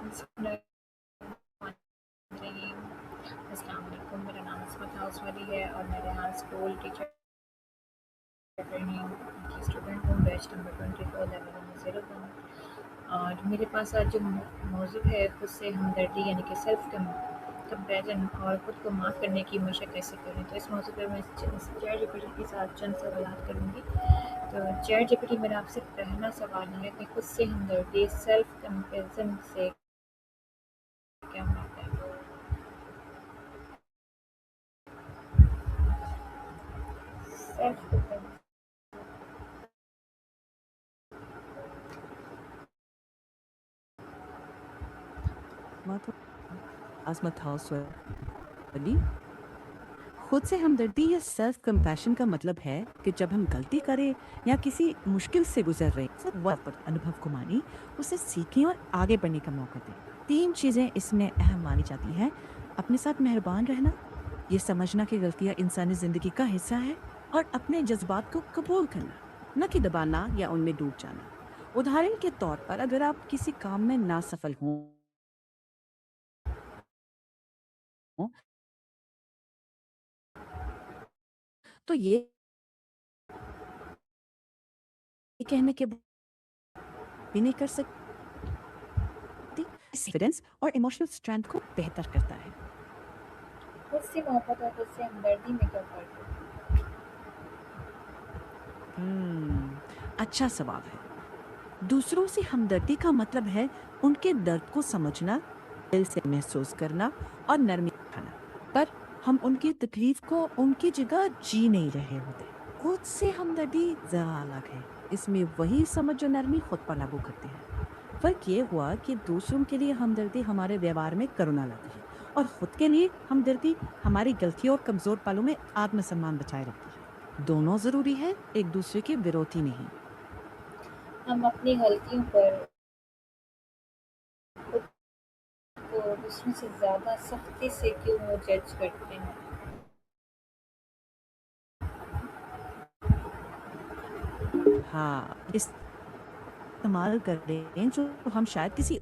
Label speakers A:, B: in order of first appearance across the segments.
A: अस्सलाम वालेकुम, मेरा नाम इस्मत हाउसवाली है और मैं रेहान स्कूल टीचर ट्रेनिंग की स्टूडेंट हूँ, बैच नंबर 241101। और मेरे पास आज जो मौजू है उससे हमदर्दी यानी कि सेल्फ कंपैरिजन और ख़ुद को माफ़ करने की हमेशा कैसे करें। तो इस मौजू पर मैं चैट जीपीटी के साथ चंद सवाल करूँगी। तो चैट जीपीटी, मेरा आपसे पहला सवाल है कि खुद से हमदर्दी सेल्फ कंपैरिजन से क्या मानता है? Self comparison.
B: बात हो आज़मत हाउसवाली। खुद से हमदर्दी या सेल्फ कंपैशन का मतलब है कि जब हम गलती करें या किसी मुश्किल से गुजर रहे हैं, वक्त पर अनुभव को मानी, उसे सीखें और आगे बढ़ने का मौका दें। 3 चीज़ें इसमें अहम मानी जाती हैं। अपने साथ मेहरबान रहना, ये समझना कि गलतियाँ इंसानी ज़िंदगी का हिस्सा है, और अपने जज़्बात को कबूल करना, न कि दबाना या उनमें डूब जाना। उदाहरण के तौर पर अगर आप किसी काम में नासफल हों, तो ये कहने के भी नहीं कर सकती, कॉन्फिडेंस और इमोशनल स्ट्रेंथ को बेहतर करता है।
A: खुद से मोहब्बत और खुद से हमदर्दी में क्या फ़र्क है?
B: अच्छा सवाल है। दूसरों से हमदर्दी का मतलब है उनके दर्द को समझना, दिल से महसूस करना और नरमी दिखाना। पर हम उनकी तकलीफ को उनकी जगह जी नहीं रहे होते। खुद से हमदर्दी ज़रा अलग है। इसमें वही समझ और नरमी खुद पर लागू करते हैं। फ़र्क ये हुआ कि दूसरों के लिए हमदर्दी हमारे व्यवहार में करुणा लाती है, और खुद के लिए हमदर्दी हमारी गलतियों और कमज़ोर पलों में आत्मसम्मान बचाए रखती है। दोनों ज़रूरी है, एक दूसरे के विरोधी नहीं।
A: हम अपनी गलतियों पर खुद को दूसरों से ज़्यादा सख्ती से क्यों जज करते हैं?
B: हाँ, इस्तेमाल कर लें जो हम शायद किसी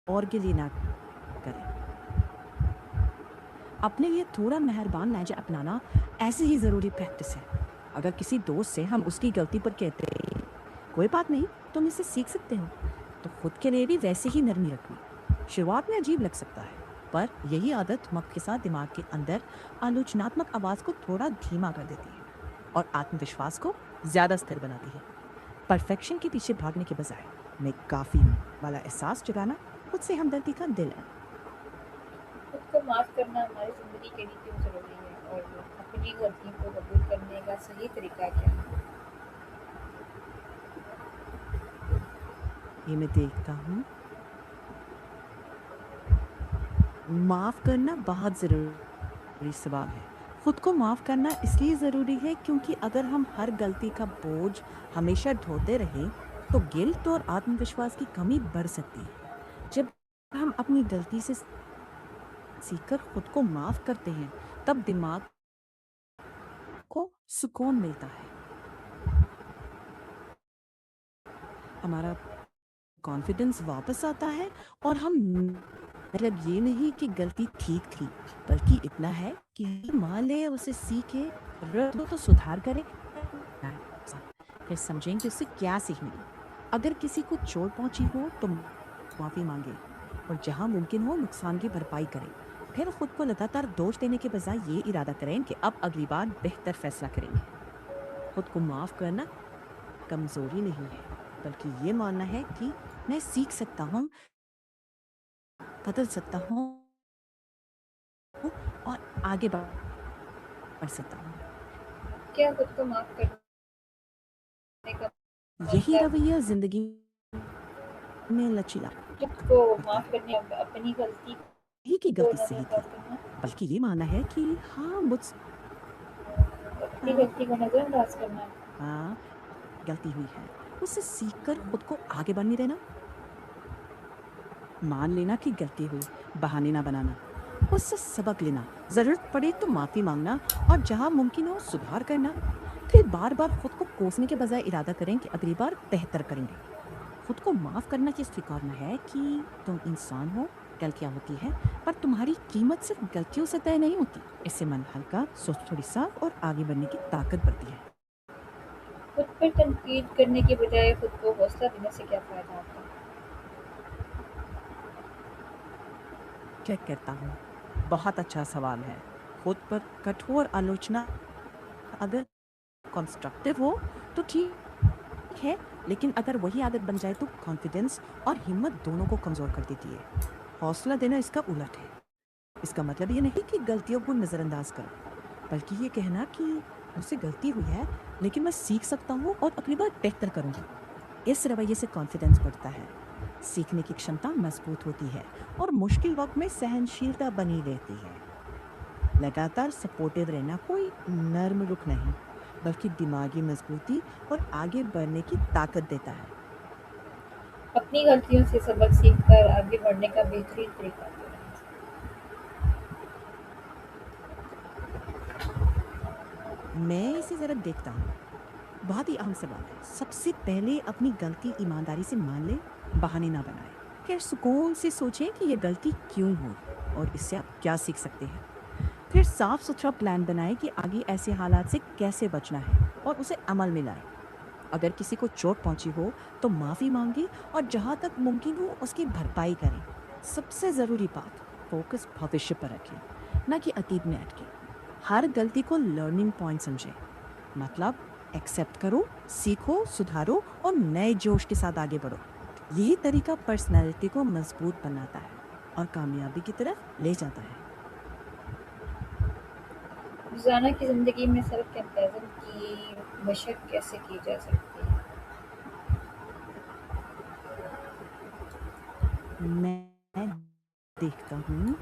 B: और के लिए ना करें। अपने लिए थोड़ा मेहरबान लहजा अपनाना ऐसी ही ज़रूरी प्रैक्टिस है। अगर किसी दोस्त से हम उसकी गलती पर कहते हैं, कोई बात नहीं, तुम इससे सीख सकते हो, तो खुद के लिए भी वैसे ही नरमी रखनी। शुरुआत में अजीब लग सकता है, पर यही आदत वक्त के साथ दिमाग के अंदर आलोचनात्मक आवाज़ को थोड़ा धीमा कर देती है और आत्मविश्वास को ज़्यादा स्थिर बनाती है। परफेक्शन के पीछे भागने के बजाय मैं काफ़ी हूँ वाला एहसास जगाना खुद से हमदर्दी का दिल है।
A: खुद को माफ़ करना हमारी ज़िंदगी के लिए क्यों ज़रूरी है और अपनी गलतियों को कबूल करने का सही तरीका क्या है?
B: ये मैं देखता हूँ। माफ़ करना बहुत ज़रूरी सवाल है। खुद को माफ़ करना इसलिए ज़रूरी है क्योंकि अगर हम हर गलती का बोझ हमेशा ढोते रहें, तो गिल्ट और आत्मविश्वास की कमी बढ़ सकती है। जब हम अपनी गलती से सीखकर खुद को माफ़ करते हैं, तब दिमाग को सुकून मिलता है। हमारा कॉन्फिडेंस वापस आता है, और हम मतलब ये नहीं कि गलती ठीक थी, बल्कि इतना है कि मान ले उसे सीखे, जरूरत हो तो सुधार करें, फिर समझें कि उससे क्या सीख मिली। अगर किसी को चोट पहुंची हो तो माफ़ी मांगे, और जहां मुमकिन हो नुकसान की भरपाई करें। फिर खुद को लगातार दोष देने के बजाय ये इरादा करें कि अब अगली बार बेहतर फैसला करेंगे। खुद को माफ़ करना कमज़ोरी नहीं है, बल्कि ये मानना है कि मैं सीख सकता हूँ, बदल सकता हूँ और आगे बढ़ सकता हूँ।
A: क्या खुद को माफ़ करने का
B: यही
A: मतलब
B: रवैया ज़िंदगी में लचीला
A: खुद को
B: करता
A: माफ़
B: है।
A: करने अपनी गलती
B: ही की
A: को
B: गलती सही थी,
A: नज़रअंदाज करना,
B: बल्कि ये मानना है कि हाँ, मुझसे
A: अपनी गलती को नज़रअंदाज करना।
B: हाँ, गलती हुई है। उससे सीखकर खुद को आगे बढ़ने देना, मान लेना कि गलती हुई, बहाने ना बनाना। उससे सबक लेना, ज़रूरत पड़े तो माफ़ी माँगना, और जहाँ मुमकिन हो सुधार करना। फिर बार-बार खुद को कोसने के बजाय इरादा करें कि अगली बार बेहतर करेंगे। खुद को माफ करना ये स्वीकारना है कि तुम इंसान हो, गलतियां होती है, पर तुम्हारी कीमत सिर्फ गलतियों से तय नहीं होती। इससे मन हल्का, सोच थोड़ी साफ और आगे बढ़ने की ताकत बढ़ती है।
A: खुद पर तनकीद करने के बजाय खुद को हौसला देने से क्या फ़ायदा होता है?
B: चेक करता हूँ। बहुत अच्छा सवाल है। खुद पर कठोर आलोचना अगर कंस्ट्रक्टिव हो तो ठीक है, लेकिन अगर वही आदत बन जाए तो कॉन्फिडेंस और हिम्मत दोनों को कमजोर कर देती है। हौसला देना इसका उलट है। इसका मतलब ये नहीं कि गलतियों को नजरअंदाज करो, बल्कि ये कहना कि मुझसे गलती हुई है, लेकिन मैं सीख सकता हूँ और अगली बार बेहतर करूंगी। इस रवैये से कॉन्फिडेंस बढ़ता है, सीखने की क्षमता मजबूत होती है और मुश्किल वक्त में सहनशीलता बनी रहती है। लगातार सपोर्टिव रहना कोई नर्म रुख नहीं, बल्कि दिमागी मजबूती और आगे बढ़ने की ताकत देता है।
A: अपनी गलतियों से सबक सीखकर आगे बढ़ने का बेहतरीन तरीका क्या है?
B: मैं इसे जरा देखता हूँ। बहुत ही अहम सवाल है। सबसे पहले अपनी गलती ईमानदारी से मान ले, बहाने ना बनाए। फिर सुकून से सोचें कि ये गलती क्यों हुई और इससे आप क्या सीख सकते हैं। फिर साफ सुथरा प्लान बनाएं कि आगे ऐसे हालात से कैसे बचना है और उसे अमल में लाएं। अगर किसी को चोट पहुंची हो तो माफ़ी मांगे और जहां तक मुमकिन हो उसकी भरपाई करें। सबसे ज़रूरी बात, फोकस भविष्य पर रखें, ना कि अतीत में अटके। हर गलती को लर्निंग पॉइंट समझें। मतलब एक्सेप्ट करो, सीखो, सुधारो और नए जोश के साथ आगे बढ़ो। यही तरीका पर्सनैलिटी को मजबूत बनाता है और कामयाबी की तरफ ले जाता है।
A: रोज़ाना की ज़िंदगी में सेल्फ कंपैरिज़न की मशक कैसे की जा सकती है?
B: मैं देखता हूँ।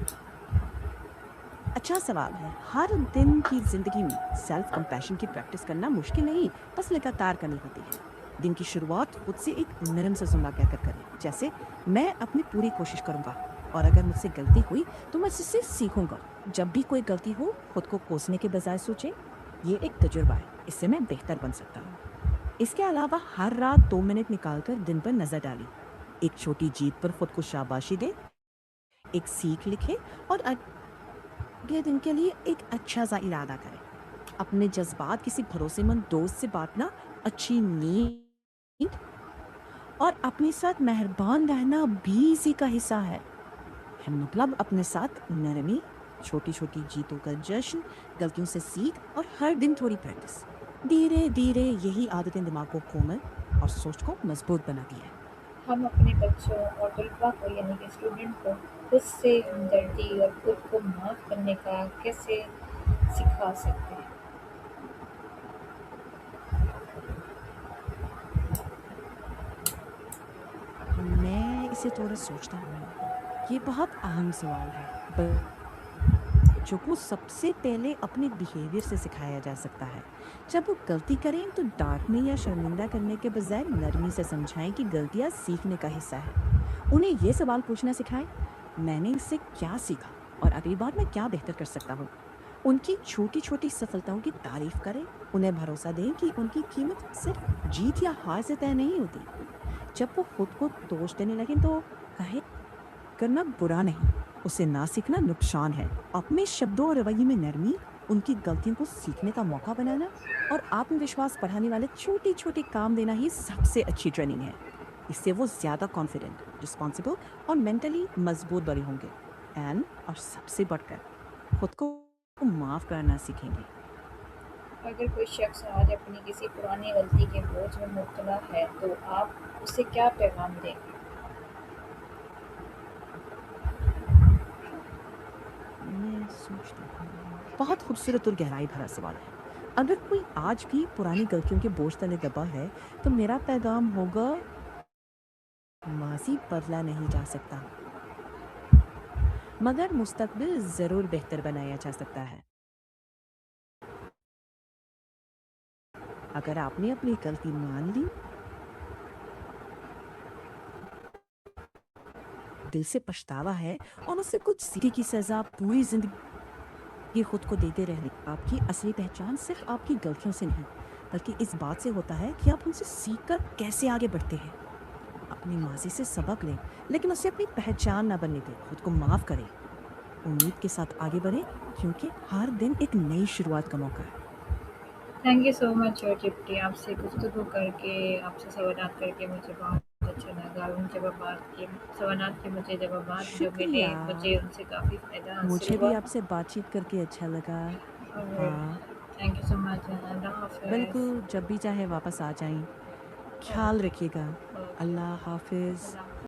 B: अच्छा सवाल है। हर दिन की जिंदगी में सेल्फ कंपैशन की प्रैक्टिस करना मुश्किल नहीं, बस लगातार करनी होती है। दिन की शुरुआत खुद से एक नरम सा जुमला कहकर करें, जैसे मैं अपनी पूरी कोशिश करूंगा और अगर मुझसे गलती हुई तो मैं इससे सीखूंगा। जब भी कोई गलती हो, खुद को कोसने के बजाय सोचे, ये एक तजुर्बा है, इससे मैं बेहतर बन सकता हूँ। इसके अलावा हर रात 2 मिनट निकालकर दिन पर नजर डालें। एक छोटी जीत पर खुद को शाबाशी दे, एक सीख लिखे और अगले दिन के लिए एक अच्छा सा इरादा करें। अपने जज्बात किसी भरोसेमंद दोस्त से बांटना, अच्छी नींद और अपने साथ मेहरबान रहना भी इसी का हिस्सा है। मतलब अपने साथ नरमी, छोटी छोटी जीतों का जश्न, गलतियों से सीख और हर दिन थोड़ी प्रैक्टिस। धीरे धीरे यही आदतें दिमाग को कोमल और सोच को मजबूत बनाती है।
A: हम अपने बच्चों और तलबा को यानी कि स्टूडेंट को खुद से हमदर्दी और खुद को माफ़ करने का कैसे सिखा सकते हैं?
B: मैं इसे थोड़ा सोचता हूँ। ये बहुत अहम सवाल है। बच्चों को सबसे पहले अपने बिहेवियर से सिखाया जा सकता है। जब वो गलती करें तो डांटने या शर्मिंदा करने के बजाय नरमी से समझाएं कि गलतियां सीखने का हिस्सा है। उन्हें ये सवाल पूछना सिखाएं, मैंने इससे क्या सीखा और अगली बार मैं क्या बेहतर कर सकता हूँ। उनकी छोटी छोटी सफलताओं की तारीफ करें। उन्हें भरोसा दें कि उनकी कीमत सिर्फ जीत या हार से तय नहीं होती। जब वो खुद को दोष देने लगे तो कहे, करना बुरा नहीं, उसे ना सीखना नुकसान है। अपने शब्दों और रवैये में नरमी, उनकी गलतियों को सीखने का मौका बनाना और आत्मविश्वास बढ़ाने वाले छोटे छोटे काम देना ही सबसे अच्छी ट्रेनिंग है। इससे वो ज्यादा कॉन्फिडेंट, रिस्पॉन्सिबल और मेंटली मजबूत बड़े होंगे। एंड और सबसे बढ़कर खुद को माफ करना सीखेंगे।
A: अगर कोई शख्स आज अपनी किसी पुरानी गलती के बोझ में मुब्तला है, तो आप उसे क्या पैगाम देंगे?
B: मैं सोचता हूँ। बहुत खूबसूरत और गहराई भरा सवाल है। अगर कोई आज भी पुरानी गलतियों के बोझ तले दबा है तो मेरा पैगाम होगा, माजी बदला नहीं जा सकता, मगर मुस्तकबिल जरूर बेहतर बनाया जा सकता है। अगर आपने अपनी गलती मान ली, दिल से पछतावा है और उससे कुछ सीखने की सजा पूरी जिंदगी खुद को देते रहने, आपकी असली पहचान सिर्फ आपकी गलतियों से नहीं, बल्कि इस बात से होता है कि आप उनसे सीखकर कैसे आगे बढ़ते हैं। अपनी माज़ी से सबक लें, लेकिन उसे अपनी पहचान ना बनने दें। खुद को माफ़ करें, उम्मीद के साथ आगे बढ़ें, क्योंकि हर दिन एक नई शुरुआत का मौका है।
A: थैंक यू सो मच चिप्टी, आपसे गुफ्तगू करके, आपसे सवालात करके मुझे बहुत अच्छा लगा। उन जवाबात के सवालात के मुझे जवाबात जो मिले,
B: शुक्रिया।
A: मुझे उनसे काफ़ी फ़ायदा हासिल
B: मुझे भी
A: हुआ।
B: आपसे बातचीत करके अच्छा लगा।
A: और
B: हाँ,
A: थैंक यू सो मच, अल्लाह हाफ़िज़।
B: बिल्कुल, जब भी चाहे वापस आ जाएँ।
A: और
B: ख़्याल रखिएगा।
A: ओके,
B: अल्लाह हाफ़िज़।
A: अल्लाह